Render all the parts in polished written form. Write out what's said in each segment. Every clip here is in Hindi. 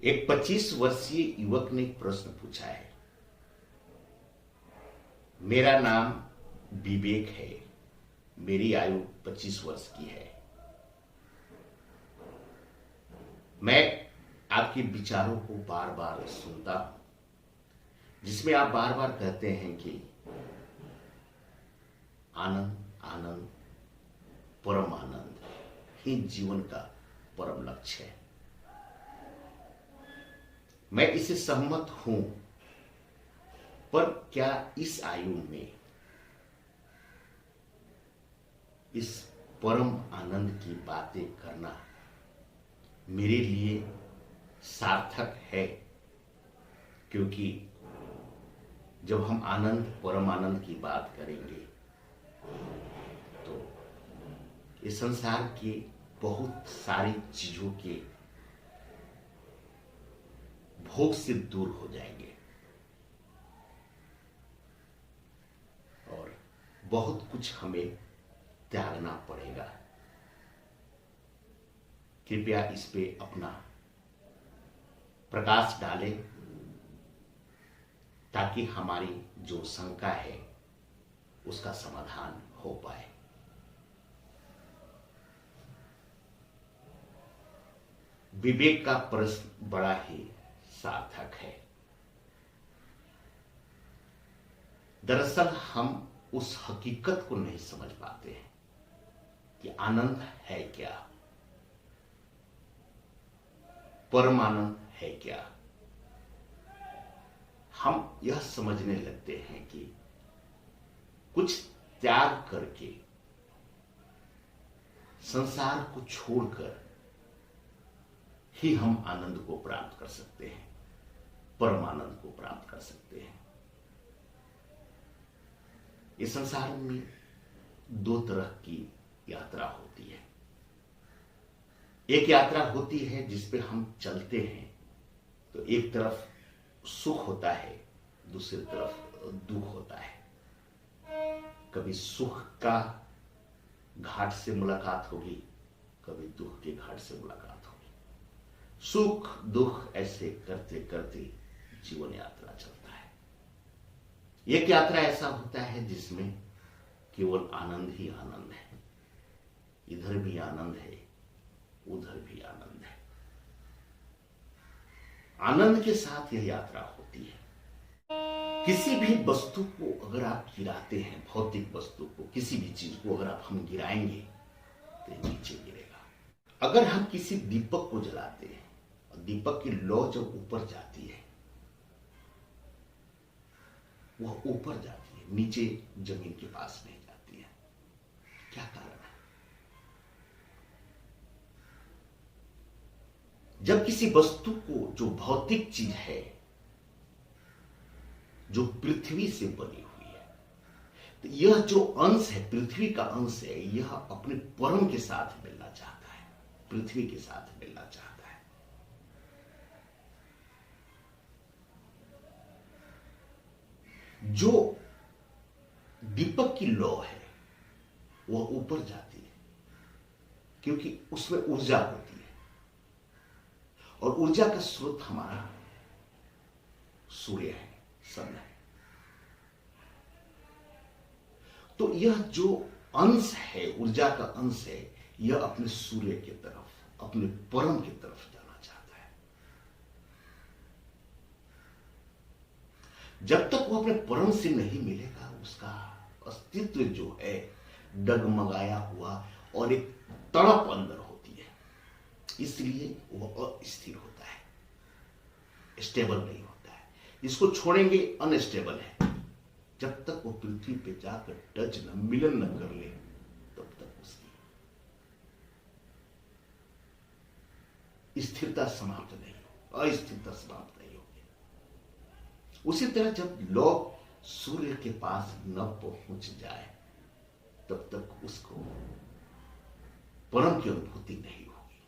एक 25 वर्षीय युवक ने एक प्रश्न पूछा है। मेरा नाम विवेक है, मेरी आयु 25 वर्ष की है। मैं आपके विचारों को बार बार सुनता हूं, जिसमें आप बार बार कहते हैं कि आनंद आनंद परम आनंद ही जीवन का परम लक्ष्य है। मैं इससे सहमत हूं, पर क्या इस आयु में इस परम आनंद की बातें करना मेरे लिए सार्थक है? क्योंकि जब हम आनंद परम आनंद की बात करेंगे तो इस संसार के बहुत सारी चीजों के भोग से दूर हो जाएंगे और बहुत कुछ हमें त्यागना पड़ेगा। कृपया इस पे अपना प्रकाश डालें ताकि हमारी जो शंका है उसका समाधान हो पाए। विवेक का प्रश्न बड़ा ही सार्थक है। दरअसल हम उस हकीकत को नहीं समझ पाते हैं कि आनंद है क्या, परम आनंद है क्या। हम यह समझने लगते हैं कि कुछ त्याग करके, संसार को छोड़कर ही हम आनंद को प्राप्त कर सकते हैं, परम आनंद को प्राप्त कर सकते हैं। इस संसार में दो तरह की यात्रा होती है। एक यात्रा होती है जिस पे हम चलते हैं तो एक तरफ सुख होता है, दूसरी तरफ दुख होता है। कभी सुख का घाट से मुलाकात होगी, कभी दुख के घाट से मुलाकात होगी। सुख दुख ऐसे करते करते जीवन यात्रा चलता है। एक यात्रा ऐसा होता है जिसमें केवल आनंद ही आनंद है, इधर भी आनंद है, उधर भी आनंद है। आनंद के साथ यह यात्रा होती है। किसी भी वस्तु को अगर आप गिराते हैं, भौतिक वस्तु को, किसी भी चीज को अगर आप हम गिराएंगे तो नीचे गिरेगा। अगर हम किसी दीपक को जलाते हैं और दीपक की लौ जब ऊपर जाती है, वह ऊपर जाती है, नीचे जमीन के पास नहीं जाती है। क्या कारण है? जब किसी वस्तु को, जो भौतिक चीज है, जो पृथ्वी से बनी हुई है, तो यह जो अंश है, पृथ्वी का अंश है, यह अपने परम के साथ मिलना चाहता है, पृथ्वी के साथ मिलना चाहता है। जो दीपक की लौ है वह ऊपर जाती है क्योंकि उसमें ऊर्जा होती है और ऊर्जा का स्रोत हमारा सूर्य है, सन है। तो यह जो अंश है, ऊर्जा का अंश है, यह अपने सूर्य की तरफ, अपने परम की तरफ जाना चाहता है। जब तक वो अपने परम से नहीं मिलेगा, उसका अस्तित्व जो है डगमगाया हुआ और एक तड़प अंदर होती है, इसलिए वह अस्थिर होता है, स्टेबल नहीं होता है। इसको छोड़ेंगे अनस्टेबल है। जब तक वो पृथ्वी पे जाकर टच न, मिलन न कर ले, तब तक उसकी स्थिरता समाप्त नहीं हो, अस्थिरता समाप्त नहीं होगी। उसी तरह जब लोग सूर्य के पास न पहुंच जाए तब तक उसको परम की अनुभूति नहीं होगी।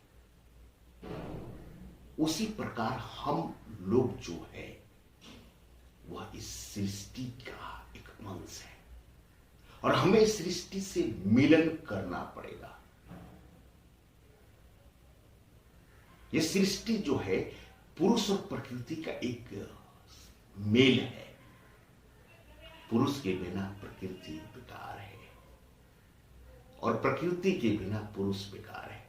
उसी प्रकार हम लोग जो है वह इस सृष्टि का एक अंश है और हमें इस सृष्टि से मिलन करना पड़ेगा। यह सृष्टि जो है पुरुष और प्रकृति का एक मेल है। पुरुष के बिना प्रकृति बेकार है और प्रकृति के बिना पुरुष बेकार है।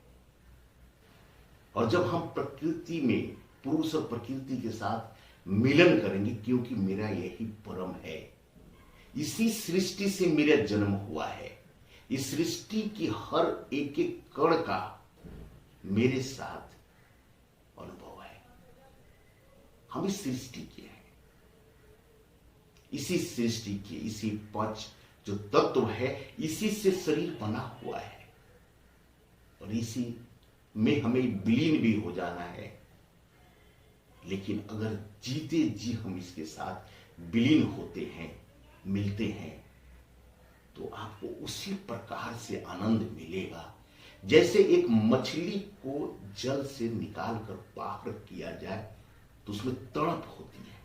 और जब हम प्रकृति में पुरुष और प्रकृति के साथ मिलन करेंगे, क्योंकि मेरा यही परम है, इसी सृष्टि से मेरा जन्म हुआ है, इस सृष्टि की हर एक एक कण का मेरे साथ अनुभव है। हम इस सृष्टि के हैं, इसी सृष्टि के, इसी पंच जो तत्व है, इसी से शरीर बना हुआ है और इसी में हमें विलीन भी हो जाना है। लेकिन अगर जीते जी हम इसके साथ विलीन होते हैं, मिलते हैं, तो आपको उसी प्रकार से आनंद मिलेगा जैसे एक मछली को जल से निकालकर बाहर किया जाए तो उसमें तड़प होती है,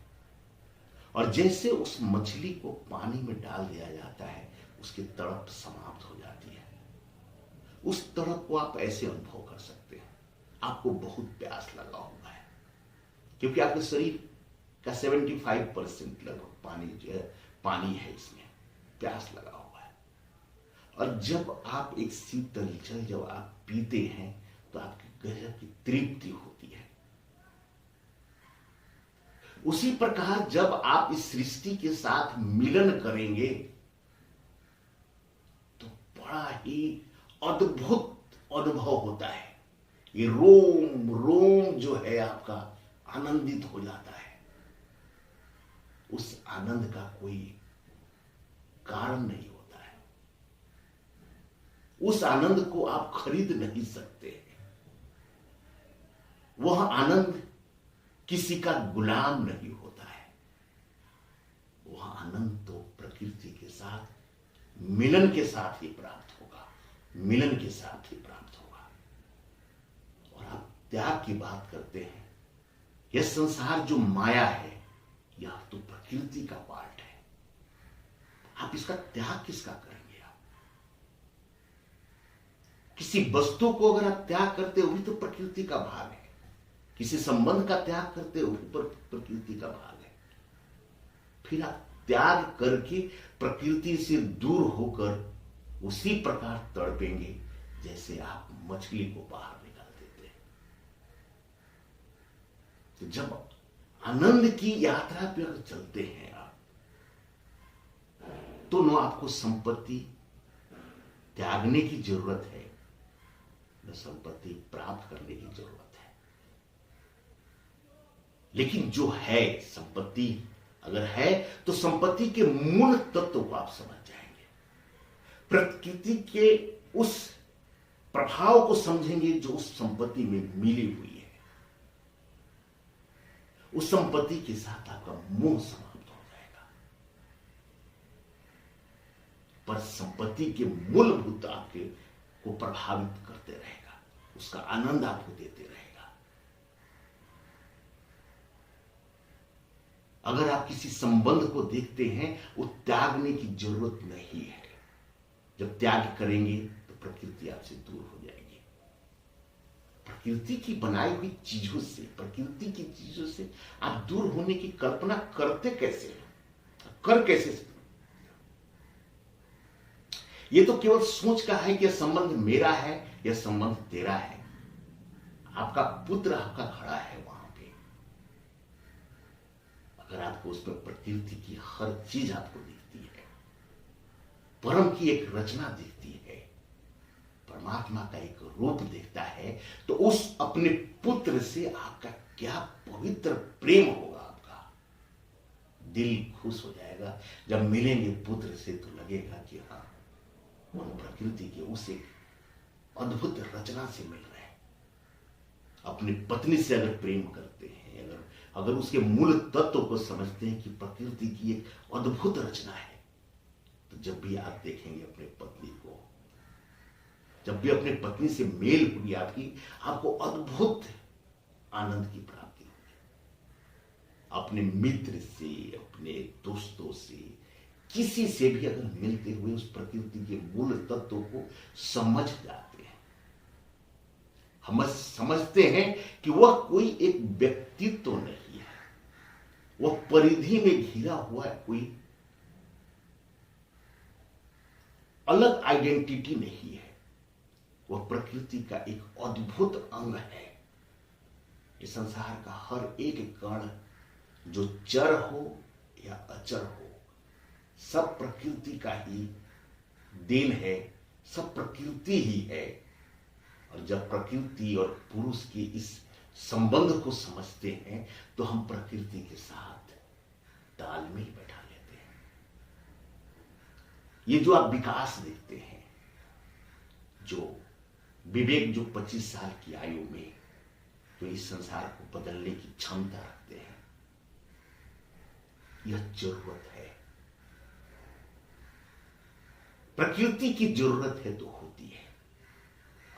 और जैसे उस मछली को पानी में डाल दिया जाता है उसकी तड़प समाप्त हो जाती है। उस तड़प को आप ऐसे अनुभव कर सकते हैं। आपको बहुत प्यास लगा हुआ है, क्योंकि आपके शरीर का 75% लगभग पानी जो है, पानी है, इसमें प्यास लगा हुआ है। और जब आप एक शीतल जल जब आप पीते हैं तो आपकी गजब की तृप्ति होती है। उसी प्रकार जब आप इस सृष्टि के साथ मिलन करेंगे तो बड़ा ही अद्भुत अनुभव होता है। ये रोम रोम जो है आपका आनंदित हो जाता है। उस आनंद का कोई कारण नहीं होता है। उस आनंद को आप खरीद नहीं सकते। वह आनंद किसी का गुलाम नहीं होता है। वह आनंद तो प्रकृति के साथ मिलन के साथ ही प्राप्त होगा, मिलन के साथ ही प्राप्त होगा। और आप त्याग की बात करते हैं, यह संसार जो माया है यह तो प्रकृति का पार्ट है। आप इसका त्याग किसका करेंगे? आप किसी वस्तु को अगर आप त्याग करते हो भी तो प्रकृति का भाग है। किसी संबंध का त्याग करते हो भी प्रकृति का भाग है। फिर आप त्याग करके प्रकृति से दूर होकर उसी प्रकार तड़पेंगे जैसे आप मछली को बाहर निकाल देते हैं। तो जब आनंद की यात्रा पे अगर चलते हैं आप, तो न आपको संपत्ति त्यागने की जरूरत है, न संपत्ति प्राप्त करने की जरूरत है। लेकिन जो है संपत्ति अगर है तो संपत्ति के मूल तत्व को आप समझ जाएंगे। प्रकृति के उस प्रभाव को समझेंगे जो उस संपत्ति में मिली हुई है। उस संपत्ति के साथ आपका मोह समाप्त हो जाएगा। पर संपत्ति के मूलभूत आपके को प्रभावित करते रहेगा, उसका आनंद आपको देते रहेगा। अगर आप किसी संबंध को देखते हैं, वो त्यागने की जरूरत नहीं है। जब त्याग करेंगे तो प्रकृति आपसे दूर हो जाएगी। प्रकृति की बनाई हुई चीजों से, प्रकृति की चीजों से आप दूर होने की कल्पना करते कैसे हैं? कर कैसे सकते? ये तो केवल सोच का है कि यह संबंध मेरा है, यह संबंध तेरा है। आपका पुत्र आपका खड़ा है वहां पे। अगर आपको उसमें प्रकृति की हर चीज आपको दिखती है, परम की एक रचना दिखती है, परमात्मा का एक रूप दिखता है, तो उस अपने पुत्र से आपका क्या पवित्र प्रेम होगा। आपका दिल खुश हो जाएगा जब मिलेंगे पुत्र से, तो लगेगा कि हाँ, हम प्रकृति के उस एक अद्भुत रचना से मिल रहे हैं। अपनी पत्नी से अगर प्रेम करते हैं, अगर उसके मूल तत्व को समझते हैं कि प्रकृति की एक अद्भुत रचना है, तो जब भी आप देखेंगे अपने पत्नी को, जब भी अपने पत्नी से मेल होगी आपकी, आपको अद्भुत आनंद की प्राप्ति होगी। अपने मित्र से, अपने दोस्तों से, किसी से भी अगर मिलते हुए उस प्रकृति के मूल तत्व को समझ जाते हैं, हम समझते हैं कि वह कोई एक व्यक्तित्व तो नहीं है, वह परिधि में घिरा हुआ है, कोई अलग आइडेंटिटी नहीं है, वह प्रकृति का एक अद्भुत अंग है। इस संसार का हर एक कण, जो चर हो या अचर हो, सब प्रकृति का ही देन है, सब प्रकृति ही है। और जब प्रकृति और पुरुष के इस संबंध को समझते हैं तो हम प्रकृति के साथ तालमेल बैठा लेते हैं। ये जो आप विकास देखते हैं, जो विवेक जो 25 साल की आयु में तो इस संसार को बदलने की क्षमता रखते हैं, यह जरूरत है। प्रकृति की जरूरत है तो होती है,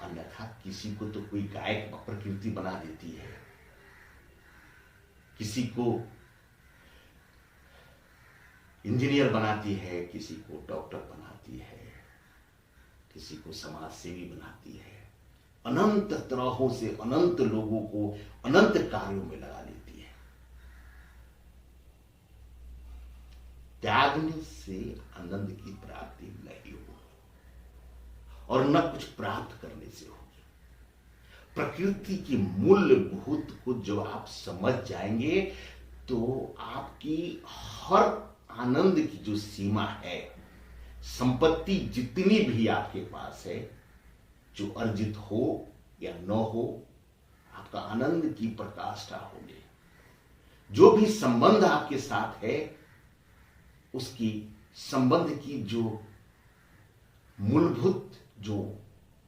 अन्यथा किसी को तो कोई गायक प्रकृति बना देती है, किसी को इंजीनियर बनाती है, किसी को डॉक्टर बनाती है, किसी को समाज सेवी बनाती है, अनंत तरहों से अनंत लोगों को अनंत कार्यों में लगा देती है। त्यागने से आनंद की प्राप्ति नहीं होगी और न कुछ प्राप्त करने से होगी। प्रकृति की मूलभूत को जब आप समझ जाएंगे तो आपकी हर आनंद की जो सीमा है, संपत्ति जितनी भी आपके पास है, जो अर्जित हो या न हो, आपका आनंद की प्रकाष्ठा होगी। जो भी संबंध आपके साथ है, उसकी संबंध की जो मूलभूत जो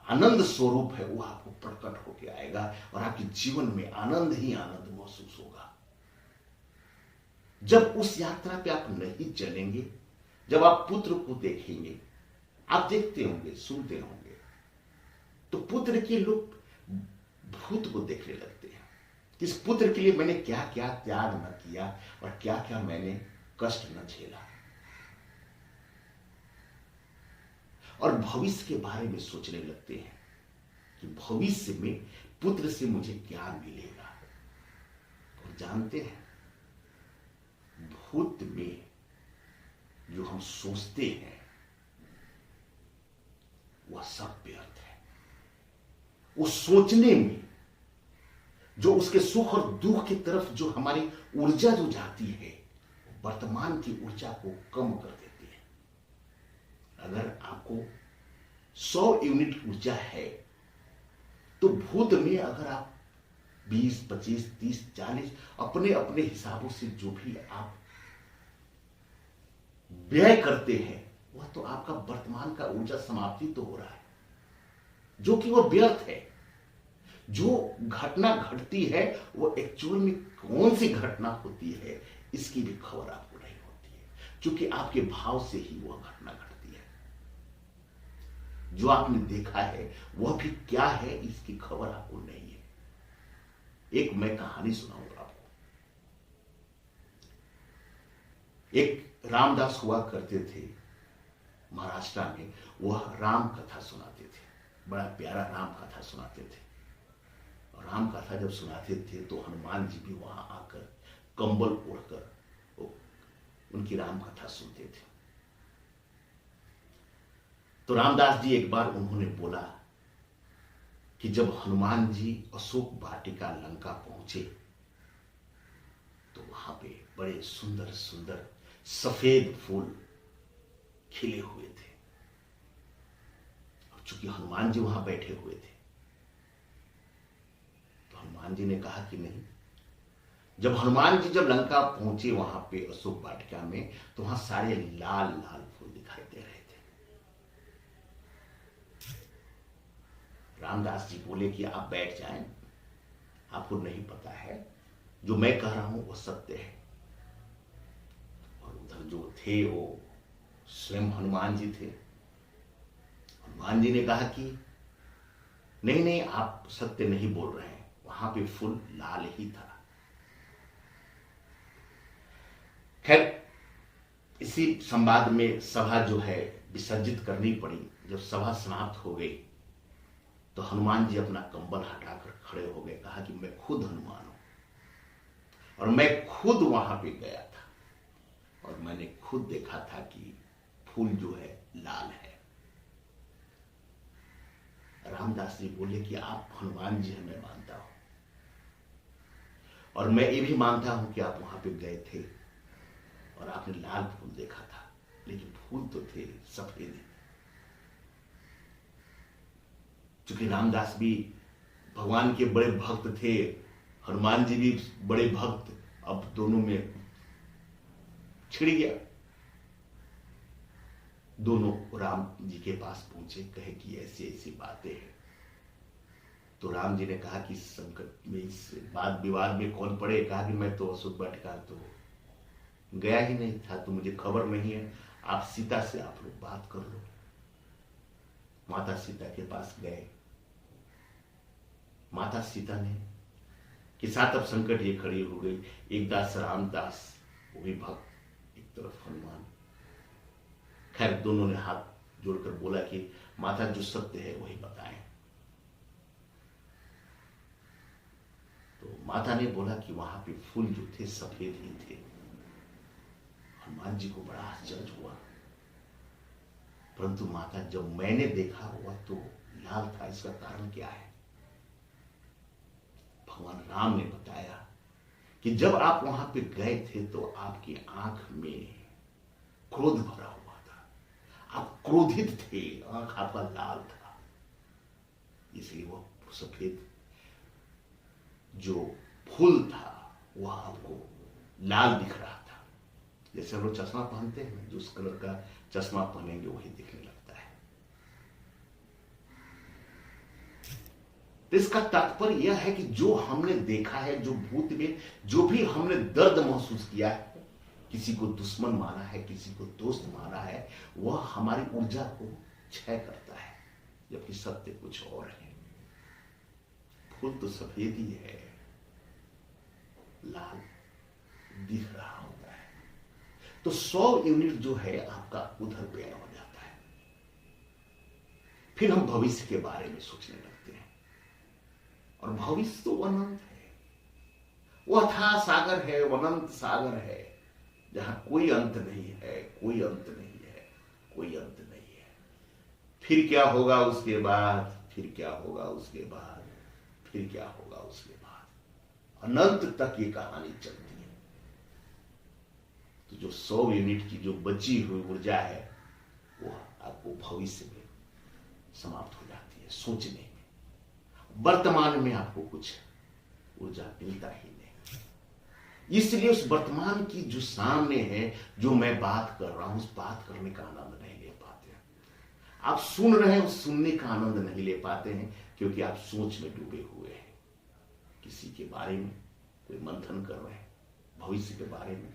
आनंद स्वरूप है वो आपको प्रकट होकर आएगा और आपके जीवन में आनंद ही आनंद महसूस होगा। जब उस यात्रा पे आप नहीं चलेंगे, जब आप पुत्र को देखेंगे, आप देखते होंगे, सुनते होंगे, तो पुत्र के लोग भूत को देखने लगते हैं। इस पुत्र के लिए मैंने क्या क्या त्याग न किया और क्या क्या मैंने कष्ट न झेला। और भविष्य के बारे में सोचने लगते हैं कि भविष्य में पुत्र से मुझे क्या मिलेगा। और जानते हैं, भूत में जो हम सोचते हैं वह सब व्यर्थ है। वो सोचने में जो उसके सुख और दुख की तरफ जो हमारी ऊर्जा जो जाती है, वर्तमान की ऊर्जा को कम कर देती है। अगर आपको 100 यूनिट ऊर्जा है तो भूत में अगर आप 20, 25, 30, 40 अपने अपने हिसाबों से जो भी आप व्यय करते हैं, वह तो आपका वर्तमान का ऊर्जा समाप्ति तो हो रहा है, जो कि वह व्यर्थ है। जो घटना घटती है वो एक्चुअल में कौन सी घटना होती है, इसकी भी खबर आपको नहीं होती है, क्योंकि आपके भाव से ही वह घटना घटती है। जो आपने देखा है वह भी क्या है, इसकी खबर आपको नहीं है। एक मैं कहानी सुनाऊंगा आपको। एक रामदास हुआ करते थे महाराष्ट्र में, वह राम कथा सुनाते थे, बड़ा प्यारा राम कथा सुनाते थे। और राम कथा जब सुनाते थे तो हनुमान जी भी वहां आकर कंबल ओढ़कर उनकी राम कथा सुनते थे। तो रामदास जी एक बार उन्होंने बोला कि जब हनुमान जी अशोक वाटिका लंका पहुंचे तो वहां पे बड़े सुंदर सुंदर सफेद फूल खिले हुए थे। और चूंकि हनुमान जी वहां बैठे हुए थे तो हनुमान जी ने कहा कि नहीं। जब हनुमान जी जब लंका पहुंचे वहां पे अशोक वाटिका में, तो वहां सारे लाल लाल फूल दिखाई दे रहे थे। रामदास जी बोले कि आप बैठ जाएं, आपको नहीं पता है, जो मैं कह रहा हूं वो सत्य है। और उधर जो थे वो स्वयं हनुमान जी थे। हनुमान जी ने कहा कि नहीं नहीं, आप सत्य नहीं बोल रहे हैं, वहां पे फूल लाल ही था। खैर, इसी संवाद में सभा जो है विसर्जित करनी पड़ी। जब सभा समाप्त हो गई तो हनुमान जी अपना कंबल हटाकर खड़े हो गए, कहा कि मैं खुद हनुमान हूं और मैं खुद वहां पे गया था और मैंने खुद देखा था कि फूल जो है लाल है। रामदास जी बोले कि आप हनुमान जी हैं, मैं मानता हूं और मैं ये भी मानता हूं कि आप वहां पे गए थे और आपने लाल फूल देखा था, लेकिन फूल तो थे सफेद। क्योंकि रामदास भी भगवान के बड़े भक्त थे, हनुमान जी भी बड़े भक्त, अब दोनों में छिड़ गया। दोनों राम जी के पास पहुंचे, कहे कि ऐसी ऐसी बातें हैं। तो राम जी ने कहा कि इस संकट में, इस वाद विवाद में कौन पड़े। कहा कि मैं तो अशोक वाटिका तो गया ही नहीं था, तो मुझे खबर नहीं है। आप सीता से आप लोग बात कर लो। माता सीता के पास गए। माता सीता ने के साथ अब संकट ये खड़ी हो गई। एक दास रामदास, वो भी भक्त, एक तरफ हनुमान। खैर दोनों ने हाथ जोड़कर बोला कि माता जो सत्य है वही बताएं। तो माता ने बोला कि वहां पे फूल जो थे सफेद ही थे। हनुमान जी को बड़ा आश्चर्य हुआ, परंतु माता जब मैंने देखा हुआ तो लाल था, इसका कारण क्या है? भगवान राम ने बताया कि जब आप वहां पे गए थे तो आपकी आंख में क्रोध भरा हुआ था, आप क्रोधित थे, आंख आपका लाल था, इसलिए वो सफेद जो फूल था वह आपको लाल दिख रहा था। जैसे हम लोग चश्मा पहनते हैं, जो उस कलर का चश्मा पहनेंगे वही दिखने लगता है। तो इसका तात्पर्य यह है कि जो हमने देखा है, जो भूत में जो भी हमने दर्द महसूस किया है, किसी को दुश्मन माना है, किसी को दोस्त माना है, वह हमारी ऊर्जा को क्षय करता है, जबकि सत्य कुछ और है। फूल तो सफेद ही है, लाल दिख रहा होता है। तो 100 यूनिट जो है आपका उधर व्यय हो जाता है। फिर हम भविष्य के बारे में सोचने लगते हैं, और भविष्य तो अनंत है, वह अथाह सागर है, अनंत सागर है, जहां कोई अंत नहीं है, कोई अंत नहीं है, कोई अंत नहीं है। फिर क्या होगा उसके बाद, फिर क्या होगा उसके बाद, फिर क्या होगा उसके बाद, अनंत तक ये कहानी चलती है। तो जो 100 यूनिट की जो बची हुई ऊर्जा है वो आपको भविष्य में समाप्त हो जाती है, सोचने में। वर्तमान में आपको कुछ ऊर्जा मिलता ही नहीं। इसलिए उस वर्तमान की जो सामने है, जो मैं बात कर रहा हूं, उस बात करने का आनंद नहीं ले पाते हैं। आप सुन रहे हैं, उस सुनने का आनंद नहीं ले पाते हैं, क्योंकि आप सोच में डूबे हुए हैं। किसी के बारे में कोई मंथन कर रहे हैं, भविष्य के बारे में,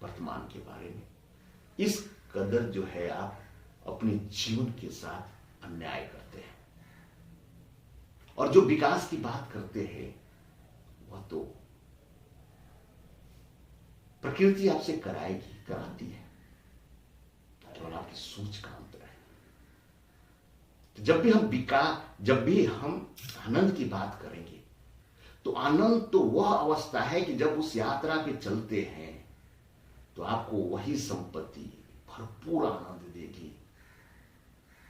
वर्तमान के बारे में। इस कदर जो है आप अपने जीवन के साथ अन्याय करते हैं। और जो विकास की बात करते हैं वह तो प्रकृति आपसे कराती है, और आपकी सोच का अंतर है। तो जब भी हम आनंद की बात करेंगे, तो आनंद तो वह अवस्था है कि जब उस यात्रा पे चलते हैं तो आपको वही संपत्ति भरपूर आनंद देगी,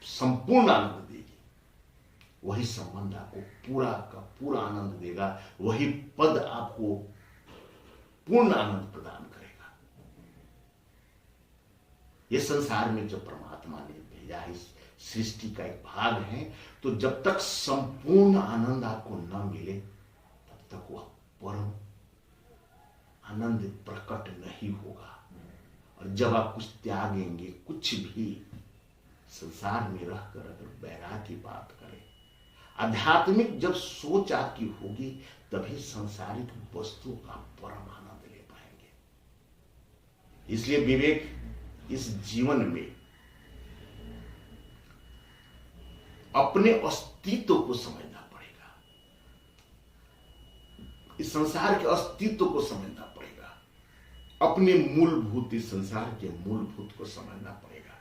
संपूर्ण आनंद देगी। वही संबंध आपको पूरा का पूरा आनंद देगा, वही पद आपको पूर्ण आनंद प्रदान करेगा। यह संसार में जो परमात्मा ने भेजा है, इस सृष्टि का एक भाग है। तो जब तक संपूर्ण आनंद आपको न मिले, तब तक वह परम आनंद प्रकट नहीं होगा। और जब आप कुछ त्यागेंगे, कुछ भी संसार में रहकर अगर बैराग की बात करें, आध्यात्मिक जब सोच आपकी होगी, तभी सांसारिक वस्तु का परम आनंद ले पाएंगे। इसलिए विवेक इस जीवन में अपने अस्तित्व को समझना पड़ेगा, इस संसार के अस्तित्व को समझना पड़ेगा, अपने मूलभूत, इस संसार के मूलभूत को समझना पड़ेगा।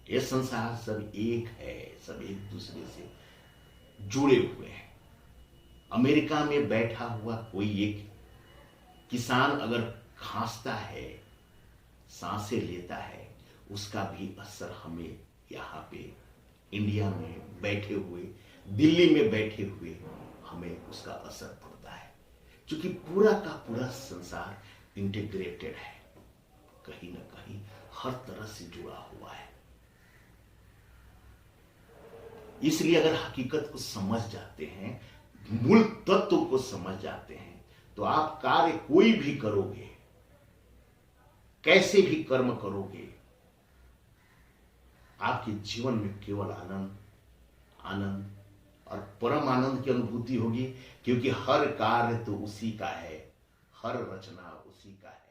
यह संसार सब एक है, सब एक दूसरे से जुड़े हुए हैं। अमेरिका में बैठा हुआ कोई एक किसान अगर खांसता है, सांसें लेता है, उसका भी असर हमें यहाँ पे इंडिया में बैठे हुए, दिल्ली में बैठे हुए हमें उसका असर पड़ता है, क्योंकि पूरा का पूरा संसार इंटीग्रेटेड है, कहीं ना कहीं हर तरह से जुड़ा हुआ है। इसलिए अगर हकीकत को समझ जाते हैं, मूल तत्व को समझ जाते हैं, तो आप कार्य कोई भी करोगे, कैसे भी कर्म करोगे, आपके जीवन में केवल आनंद आनंद और परम आनंद की अनुभूति होगी, क्योंकि हर कार्य तो उसी का है, हर रचना उसी का है।